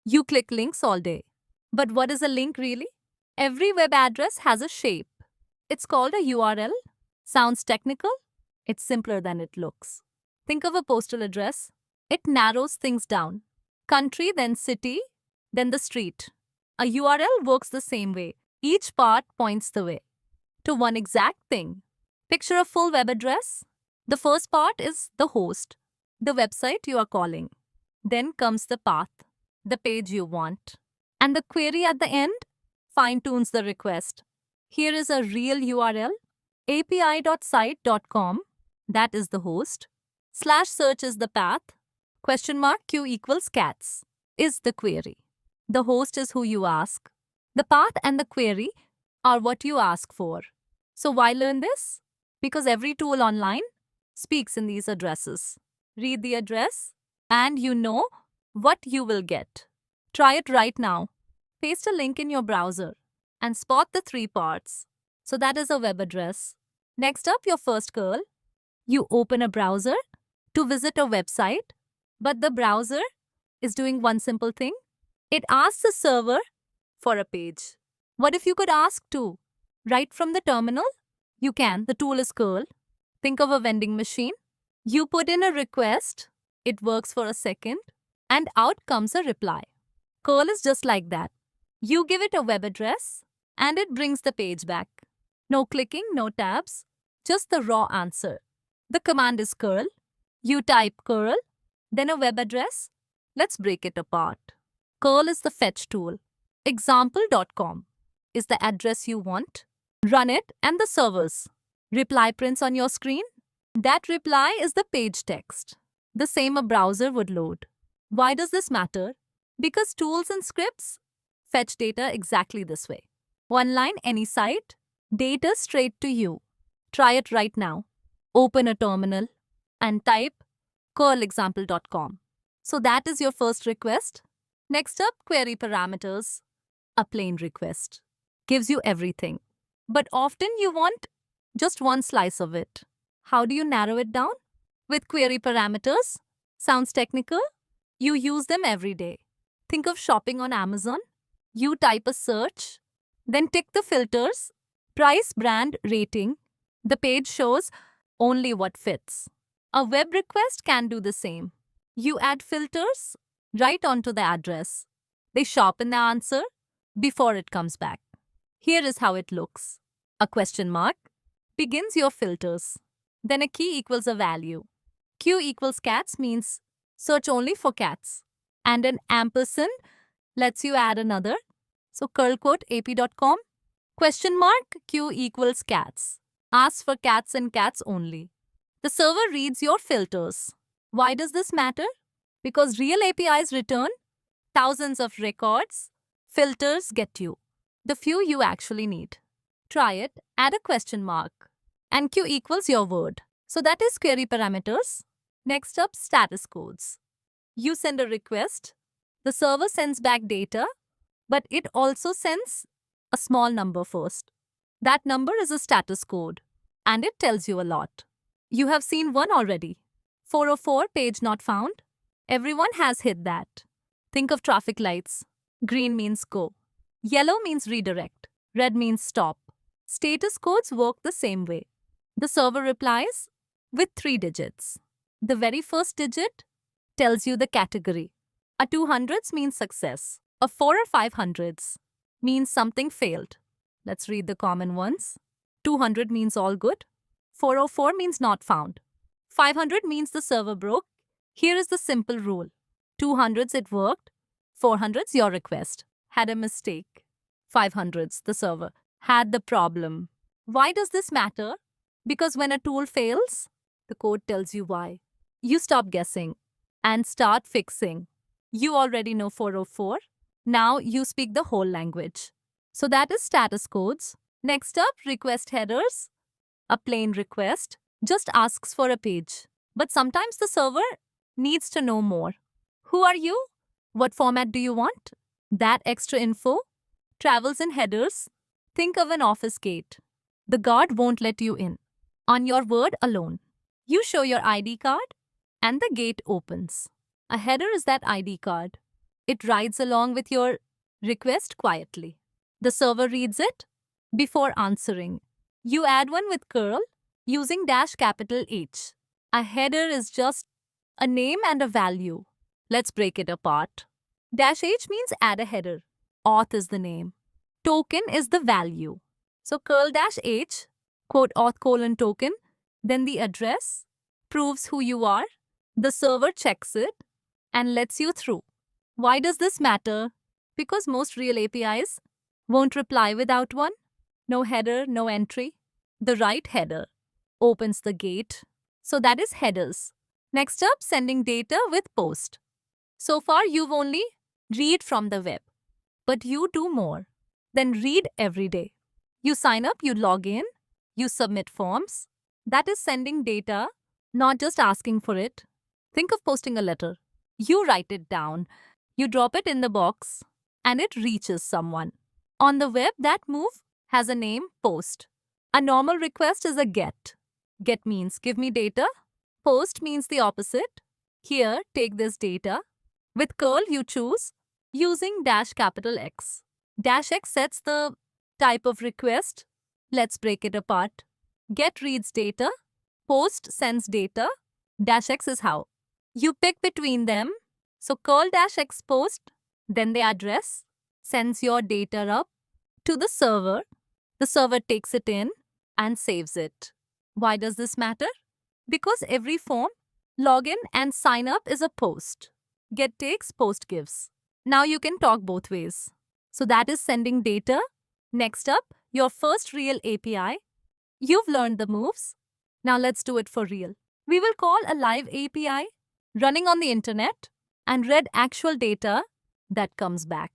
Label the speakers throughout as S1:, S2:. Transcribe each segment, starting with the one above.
S1: You click links all day. But what is a link really? Every web address has a shape. It's called a URL. Sounds technical? It's simpler than it looks. Think of a postal address. It narrows things down. Country, then city, then the street. A URL works the same way. Each part points the way to one exact thing. Picture a full web address. The first part is the host, the website you are calling. Then comes the path, the page you want. And the query at the end fine tunes the request. Here is a real URL, api.site.com, that is the host. /search is the path. Q equals cats is the query. The host is who you ask. The path and the query are what you ask for. So why learn this? Because every tool online speaks in these addresses. Read the address and you know what you will get. Try it right now. Paste a link in your browser and spot the three parts. So that is a web address. Next up, your first curl. You open a browser to visit a website, but the browser is doing one simple thing. It asks the server for a page. What if you could ask two? Right from the terminal? You can. The tool is curl. Think of a vending machine. You put in a request, it works for a second, and out comes a reply. Curl is just like that. You give it a web address, and it brings the page back. No clicking, no tabs, just the raw answer. The command is curl. You type curl, then a web address. Let's break it apart. Curl is the fetch tool. Example.com is the address you want. Run it and the servers. Reply prints on your screen. That reply is the page text. The same a browser would load. Why does this matter? Because tools and scripts fetch data exactly this way. One line, any site, data straight to you. Try it right now. Open a terminal and type curlexample.com. So that is your first request. Next up, query parameters. A plain request gives you everything. But often you want just one slice of it. How do you narrow it down? With query parameters. Sounds technical? You use them every day. Think of shopping on Amazon. You type a search, then tick the filters, price, brand, rating. The page shows only what fits. A web request can do the same. You add filters right onto the address. They sharpen the answer before it comes back. Here is how it looks. A question mark begins your filters. Then a key equals a value. Q equals cats means search only for cats. And an ampersand lets you add another. So curl quote ap.com. Question mark Q equals cats. Asks for cats and cats only. The server reads your filters. Why does this matter? Because real APIs return thousands of records. Filters get you the few you actually need. Try it, add a question mark. And Q equals your word. So that is query parameters. Next up, status codes. You send a request. The server sends back data, but it also sends a small number first. That number is a status code, and it tells you a lot. You have seen one already. 404 page not found. Everyone has hit that. Think of traffic lights. Green means go. Yellow means redirect. Red means stop. Status codes work the same way. The server replies with 3 digits. The very first digit tells you the category. A 200s means success. A 4 or 500s means something failed. Let's read the common ones. 200 means all good. 404 means not found. 500 means the server broke. Here is the simple rule. 200s it worked. 400s your request had a mistake. 500s the server had the problem. Why does this matter? Because when a tool fails, the code tells you why. You stop guessing and start fixing. You already know 404. Now you speak the whole language. So that is status codes. Next up, request headers. A plain request just asks for a page. But sometimes the server needs to know more. Who are you? What format do you want? That extra info travels in headers. Think of an office gate. The guard won't let you in on your word alone. You show your ID card and the gate opens. A header is that ID card. It rides along with your request quietly. The server reads it before answering. You add one with curl using dash capital H. A header is just a name and a value. Let's break it apart. Dash H means add a header. Auth is the name. Token is the value. So curl dash H, quote auth colon token, then the address proves who you are. The server checks it and lets you through. Why does this matter? Because most real APIs won't reply without one. No header, no entry. The right header opens the gate. So that is headers. Next up, sending data with post. So far, you've only read from the web, but you do more than read every day. You sign up, you log in, you submit forms. That is sending data, not just asking for it. Think of posting a letter. You write it down, you drop it in the box, and it reaches someone. On the web, that move has a name, post. A normal request is a get. Get means give me data. Post means the opposite. Here, take this data. With curl, you choose using dash capital X. Dash X sets the type of request. Let's break it apart. Get reads data. Post sends data. Dash X is how you pick between them. So curl dash X post, then the address, sends your data up to the server. The server takes it in and saves it. Why does this matter? Because every form, login and sign up is a post. Get takes, post gives. Now you can talk both ways. So that is sending data. Next up, your first real API. You've learned the moves. Now let's do it for real. We will call a live API running on the internet and read actual data that comes back.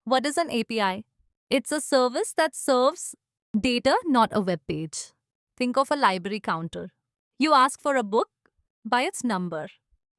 S1: What is an API? It's a service that serves data, not a web page. Think of a library counter. You ask for a book by its number.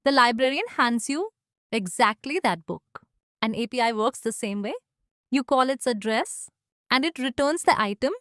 S1: The librarian hands you exactly that book. An API works the same way. You call its address and it returns the item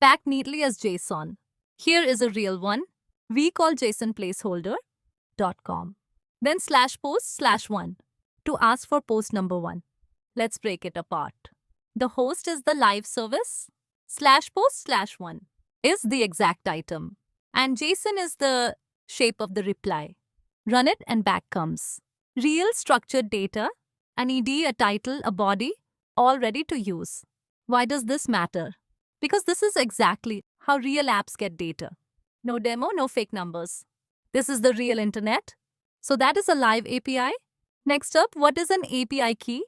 S1: packed neatly as JSON. Here is a real one. We call JSON placeholder.com. Then /post/1 to ask for post number 1. Let's break it apart. The host is the live service. /post/1 is the exact item. And JSON is the shape of the reply. Run it and back comes real structured data, an ED, a title, a body, all ready to use. Why does this matter? Because this is exactly how real apps get data. No demo, no fake numbers. This is the real internet. So that is a live API. Next up, what is an API key?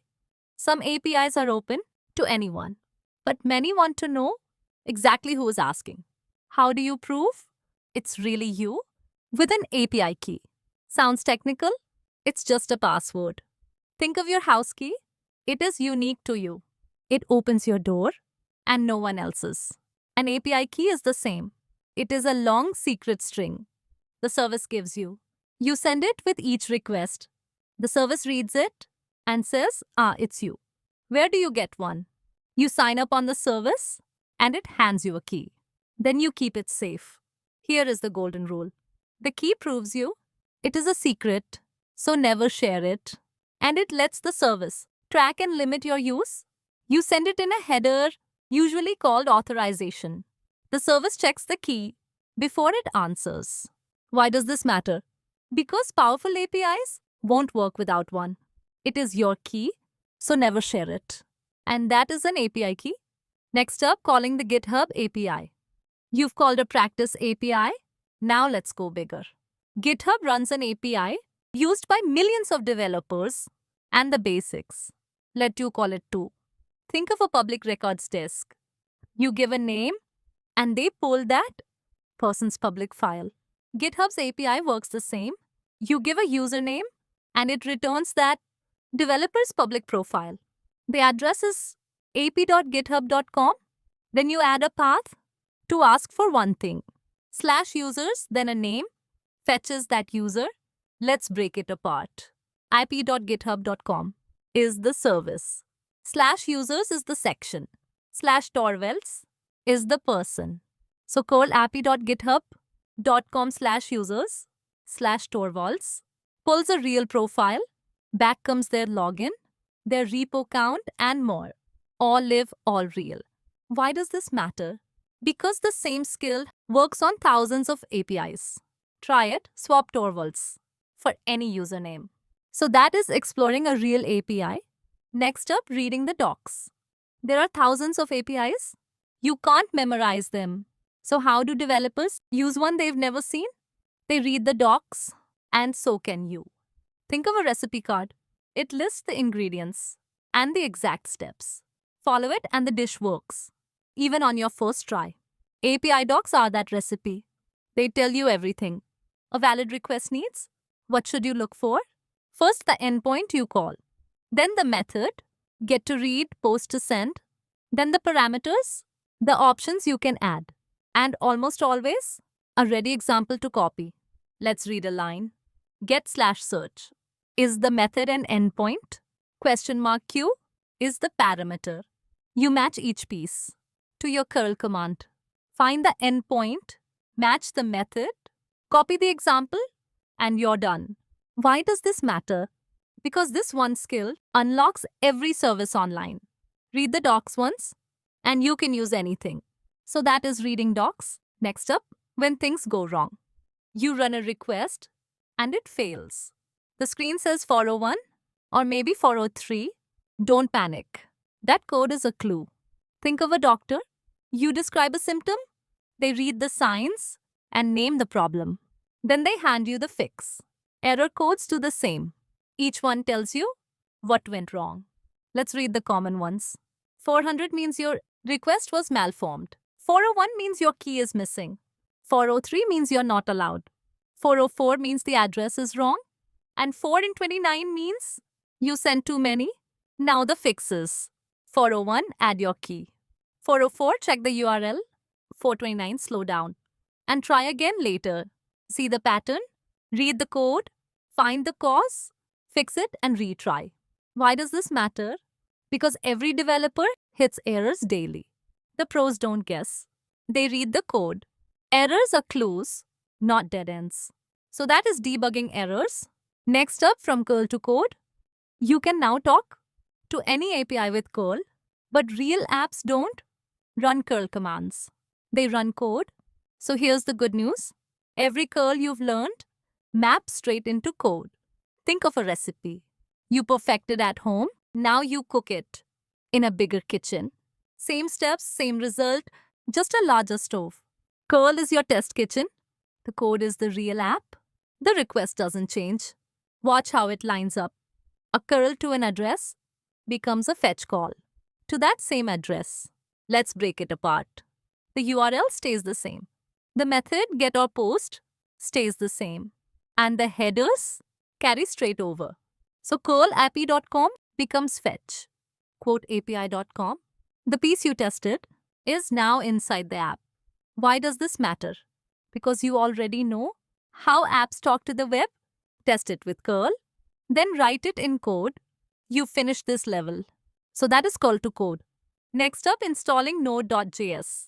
S1: Some APIs are open to anyone, but many want to know exactly who is asking. How do you prove it's really you? With an API key. Sounds technical? It's just a password. Think of your house key. It is unique to you. It opens your door and no one else's. An API key is the same. It is a long secret string the service gives you. You send it with each request. The service reads it and says, it's you. Where do you get one? You sign up on the service and it hands you a key. Then you keep it safe. Here is the golden rule. The key proves you. It is a secret, so never share it. And it lets the service track and limit your use. You send it in a header, usually called authorization. The service checks the key before it answers. Why does this matter? Because powerful APIs won't work without one. It is your key, so never share it. And that is an API key. Next up, calling the GitHub API. You've called a practice API. Now let's go bigger. GitHub runs an API used by millions of developers and the basics. Let you call it too. Think of a public records desk. You give a name and they pull that person's public file. GitHub's API works the same. You give a username and it returns that developer's public profile. The address is ap.github.com. Then you add a path to ask for one thing. /users, then a name, fetches that user. Let's break it apart. ip.github.com is the service. /users is the section. /torvalds is the person. So call ap.github.com/users/torvalds, pulls a real profile, back comes their login, their repo count, and more. All live, all real. Why does this matter? Because the same skill works on thousands of APIs. Try it, swap Torvalds for any username. So that is exploring a real API. Next up, reading the docs. There are thousands of APIs. You can't memorize them. So how do developers use one they've never seen? They read the docs, and so can you. Think of a recipe card. It lists the ingredients and the exact steps. Follow it and the dish works, even on your first try. API docs are that recipe. They tell you everything. A valid request needs? What should you look for? First, the endpoint you call. Then the method, get to read, post to send. Then the parameters, the options you can add. And almost always, a ready example to copy. Let's read a line. Get/search. Is the method an endpoint? Q is the parameter. You match each piece to your curl command. Find the endpoint, match the method, copy the example, and you're done. Why does this matter? Because this one skill unlocks every service online. Read the docs once, and you can use anything. So that is reading docs. Next up, when things go wrong. You run a request, and it fails. The screen says 401 or maybe 403. Don't panic. That code is a clue. Think of a doctor. You describe a symptom, they read the signs and name the problem. Then they hand you the fix. Error codes do the same. Each one tells you what went wrong. Let's read the common ones. 400 means your request was malformed. 401 means your key is missing. 403 means you're not allowed. 404 means the address is wrong. And 429 means you sent too many. Now the fixes. 401, add your key. 404, check the URL. 429, slow down. And try again later. See the pattern, read the code, find the cause, fix it and retry. Why does this matter? Because every developer hits errors daily. The pros don't guess. They read the code. Errors are clues, not dead ends. So that is debugging errors. Next up, from curl to code, you can now talk to any API with curl, but real apps don't run curl commands. They run code. So here's the good news. Every curl you've learned maps straight into code. Think of a recipe. You perfected at home, now you cook it in a bigger kitchen. Same steps, same result, just a larger stove. Curl is your test kitchen. The code is the real app. The request doesn't change. Watch how it lines up. A curl to an address becomes a fetch call to that same address. Let's break it apart. The URL stays the same. The method get or post stays the same. And the headers carry straight over. So curlapi.com becomes fetch. Quote API.com. The piece you tested is now inside the app. Why does this matter? Because you already know how apps talk to the web. Test it with curl, then write it in code. You finish this level. So that is curl to code. Next up, installing Node.js.